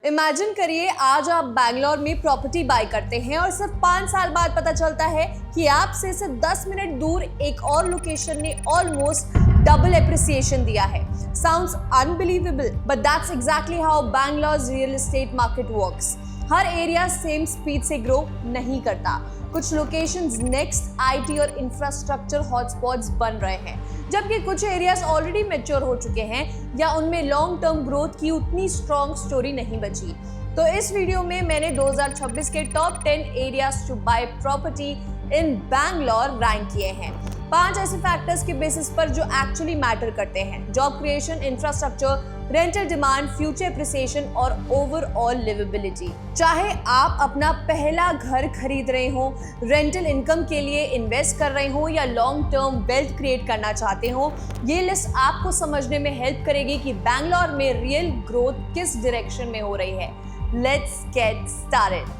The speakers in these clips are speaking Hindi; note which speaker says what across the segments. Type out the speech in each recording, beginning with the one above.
Speaker 1: इमेजिन करिए आज आप बैंगलोर में प्रॉपर्टी बाय करते हैं और सिर्फ 5 साल बाद पता चलता है कि आपसे सिर्फ 10 मिनट दूर एक और लोकेशन ने ऑलमोस्ट डबल एप्रिसिएशन दिया है। Sounds unbelievable, but that's exactly how Bangalore real estate market works. Her area same speed से ग्रो नहीं करता। कुछ लोकेशंस नेक्स्ट आईटी और इंफ्रास्ट्रक्चर हॉटस्पॉट्स बन रहे हैं, जबकि कुछ एरियाज ऑलरेडी मैच्योर हो चुके हैं या उनमें लॉन्ग टर्म ग्रोथ की उतनी स्ट्रॉन्ग स्टोरी नहीं बची। तो इस वीडियो में मैंने 2026 के top 10 areas to buy property in Bangalore rank किए हैं। 5 ऐसे फैक्टर्स के बेसिस पर जो एक्चुअली मैटर करते हैं: job creation, infrastructure, rental demand, future appreciation और ओवरऑल लिवेबिलिटी। चाहे आप अपना पहला घर खरीद रहे हो, रेंटल इनकम के लिए इन्वेस्ट कर रहे हो या लॉन्ग टर्म वेल्थ क्रिएट करना चाहते हो, ये लिस्ट आपको समझने में हेल्प करेगी कि बैंगलोर में रियल ग्रोथ किस डायरेक्शन में हो रही है। Let's get started.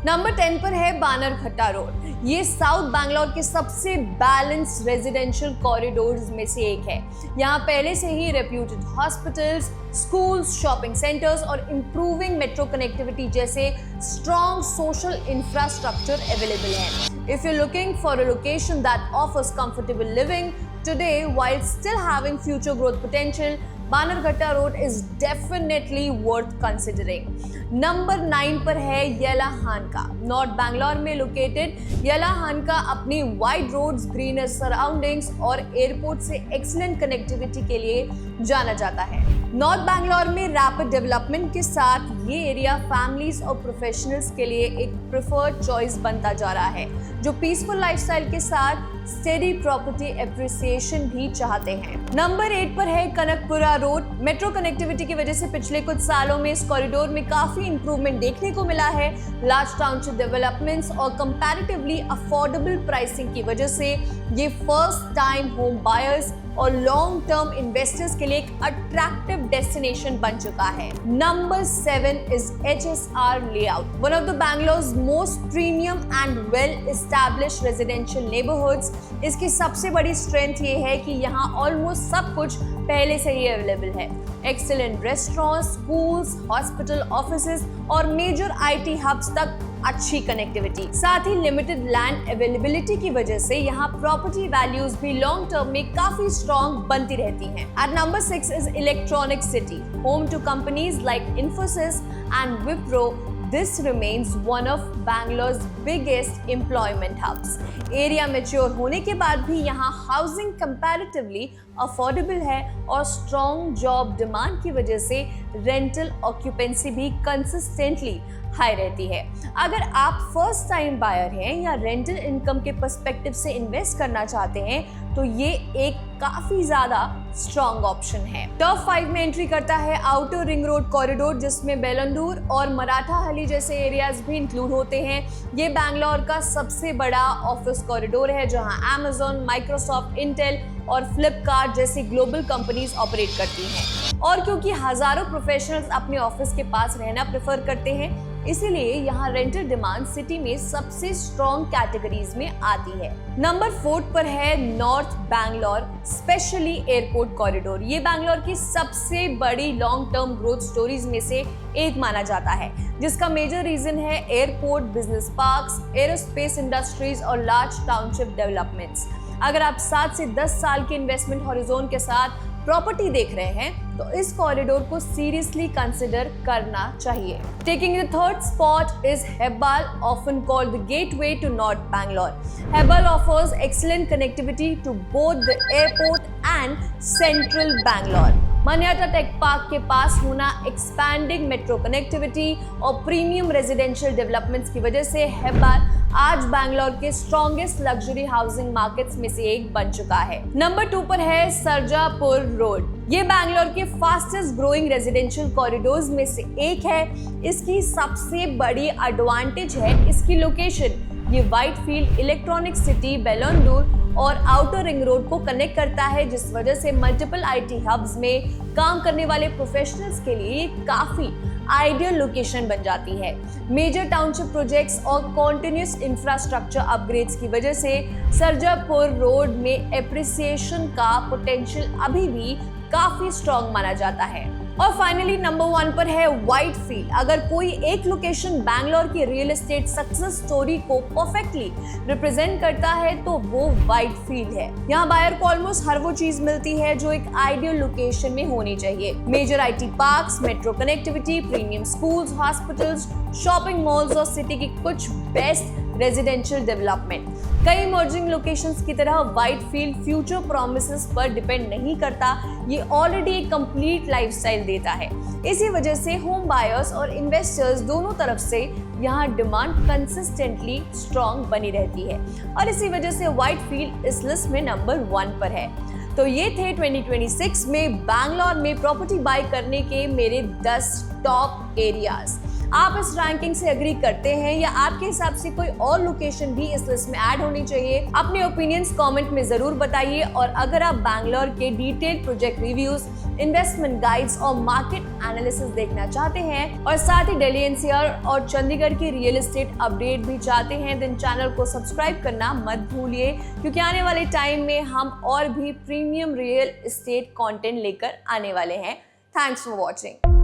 Speaker 1: नंबर 10 पर है बानरघट्टा रोड। ये साउथ बैंगलोर के सबसे बैलेंस रेजिडेंशियल कॉरिडोर्स में से एक है। यहाँ पहले से ही reputed hospitals, schools, shopping centers और इंप्रूविंग मेट्रो कनेक्टिविटी जैसे स्ट्रॉन्ग सोशल इंफ्रास्ट्रक्चर अवेलेबल है। If you looking for a location that offers comfortable living today while still having future growth potential, Bannerghatta road is definitely worth considering. Number 9 पर है येलाहानका। नॉर्थ बैंगलोर में लोकेटेड येलाहानका अपनी वाइड रोड्स, ग्रीनर सराउंडिंग्स और एयरपोर्ट से एक्सीलेंट कनेक्टिविटी के लिए जाना जाता है। नॉर्थ बैंगलोर में रैपिड डेवलपमेंट के साथ ये एरिया फैमिलीज और प्रोफेशनल्स के लिए एक प्रेफर्ड चॉइस बनता जा रहा है, जो पीसफुल लाइफस्टाइल के साथ स्टेडी प्रॉपर्टी एप्रिसिएशन भी चाहते हैं। नंबर 8 पर है कनकपुरा रोड। मेट्रो कनेक्टिविटी की वजह से पिछले कुछ सालों में इस कॉरिडोर में काफी इंप्रूवमेंट देखने को मिला है। लार्ज टाउनशिप डेवलपमेंट्स और कंपैरेटिवली अफोर्डेबल प्राइसिंग की वजह से ये फर्स्ट टाइम होम बायर्स और लॉन्ग टर्म इन्वेस्टर्स के लिए एक अट्रैक्टिव डेस्टिनेशन बन चुका है। Number 7 is HSR layout, one of the Bangalore's most premium and well established residential neighbourhoods. इसकी सबसे बड़ी स्ट्रेंथ ये है कि यहाँ ऑलमोस्ट सब कुछ पहले से ही अवेलेबल है। Excellent restaurants, schools, hospital, offices और मेजर IT हब्स तक अच्छी कनेक्टिविटी। साथ ही लिमिटेड लैंड अवेलेबिलिटी की वजह से यहाँ प्रॉपर्टी वैल्यूज भी लॉन्ग टर्म में काफी स्ट्रॉन्ग बनती रहती हैं। At number 6 is electronic city, home to companies like Infosys and Wipro. This remains one of Bangalore's biggest employment hubs. Area mature होने के बाद भी यहाँ हाउसिंग कंपैरेटिवली अफोर्डेबल है और स्ट्रॉन्ग जॉब डिमांड की वजह से रेंटल ऑक्यूपेंसी भी कंसिस्टेंटली हाई रहती है। अगर आप फर्स्ट टाइम बायर हैं या रेंटल इनकम के पर्सपेक्टिव से इन्वेस्ट करना चाहते हैं तो ये एक काफी ज्यादा स्ट्रॉन्ग ऑप्शन है। टॉप 5 में एंट्री करता है आउटर रिंग रोड कॉरिडोर, जिसमें बेलंदूर और मराठाहली जैसे एरियाज भी इंक्लूड होते हैं। ये बैंगलोर का सबसे बड़ा ऑफिस कॉरिडोर है, जहां Amazon, माइक्रोसॉफ्ट, इंटेल और फ्लिपकार्ट जैसी ग्लोबल कंपनीज ऑपरेट करती हैं। और क्योंकि हजारों प्रोफेशनल्स अपने ऑफिस के पास रहना प्रेफर करते हैं, इसीलिए यहाँ रेंटल डिमांड सिटी में सबसे स्ट्रॉन्ग कैटेगरीज में आती है। नंबर 4 पर है north Bangalore specially airport corridor. ये बैंगलोर की सबसे बड़ी लॉन्ग टर्म ग्रोथ स्टोरीज में से एक माना जाता है, जिसका मेजर रीजन है airport, business parks, aerospace industries और लार्ज टाउनशिप डेवलपमेंट्स। अगर आप 7 से 10 साल के इन्वेस्टमेंट हॉरिजॉन के साथ प्रॉपर्टी देख रहे हैं तो इस कॉरिडोर को सीरियसली कंसिडर करना चाहिए। Taking the third spot is Hebbal, often called the gateway to north Bangalore. Hebbal offers excellent connectivity to both the airport and central Bangalore. Manyata tech park के पास होना, एक्सपैंडिंग मेट्रो कनेक्टिविटी और प्रीमियम रेजिडेंशियल डेवलपमेंट्स की वजह से हेब्बाल आज बैंगलोर के स्ट्रॉन्गेस्ट लग्जरी हाउसिंग मार्केट्स में से एक बन चुका है। नंबर 2 पर है सरजापुर रोड। ये बैंगलोर के फास्टेस्ट ग्रोइंग रेजिडेंशियल कॉरिडोर्स में से एक है। इसकी सबसे बड़ी एडवांटेज है इसकी लोकेशन। ये व्हाइटफील्ड, इलेक्ट्रॉनिक सिटी, बेलंदूर और आउटर रिंग रोड को कनेक्ट करता है, जिस वजह से मल्टीपल IT हब्स में काम करने वाले प्रोफेशनल्स के लिए काफी आइडियल लोकेशन बन जाती है। मेजर टाउनशिप प्रोजेक्ट्स और कॉन्टिन्यूस इंफ्रास्ट्रक्चर अपग्रेड्स की वजह से सरजापुर रोड में एप्रिसिएशन का पोटेंशियल अभी भी काफी स्ट्रॉन्ग माना जाता है। और फाइनली नंबर 1 पर है व्हाइटफील्ड। अगर कोई एक लोकेशन बैंगलोर की रियल एस्टेट सक्सेस स्टोरी को परफेक्टली रिप्रेजेंट करता है तो वो व्हाइटफील्ड है। यहाँ बायर को ऑलमोस्ट हर वो चीज मिलती है जो एक आइडियल लोकेशन में होनी चाहिए। Major IT parks, metro connectivity, premium schools, hospitals, shopping malls और सिटी की कुछ बेस्ट रेजिडेंशियल डेवलपमेंट। कई इमर्जिंग लोकेशंस की तरह व्हाइटफील्ड फ्यूचर प्रॉमिसेस पर डिपेंड नहीं करता, ये ऑलरेडी एक कंप्लीट लाइफस्टाइल देता है। इसी वजह से होम बायर्स और इन्वेस्टर्स दोनों तरफ से यहाँ डिमांड कंसिस्टेंटली स्ट्रॉन्ग बनी रहती है और इसी वजह से व्हाइटफील्ड इस लिस्ट में नंबर 1 पर है। तो ये थे 2026 में बैंगलोर में प्रॉपर्टी बाय करने के मेरे 10 टॉप एरियाज। आप इस रैंकिंग से एग्री करते हैं या आपके हिसाब से कोई और लोकेशन भी इस लिस्ट में ऐड होनी चाहिए? अपने ओपिनियंस कमेंट में जरूर बताइए। और अगर आप बैंगलोर के detailed project reviews, investment guides और मार्केट एनालिसिस देखना चाहते हैं और साथ ही दिल्ली NCR और चंडीगढ़ की रियल एस्टेट अपडेट भी चाहते हैं, देन चैनल को सब्सक्राइब करना मत भूलिए, क्योंकि आने वाले टाइम में हम और भी प्रीमियम रियल एस्टेट कंटेंट लेकर आने वाले हैं। Thanks for watching.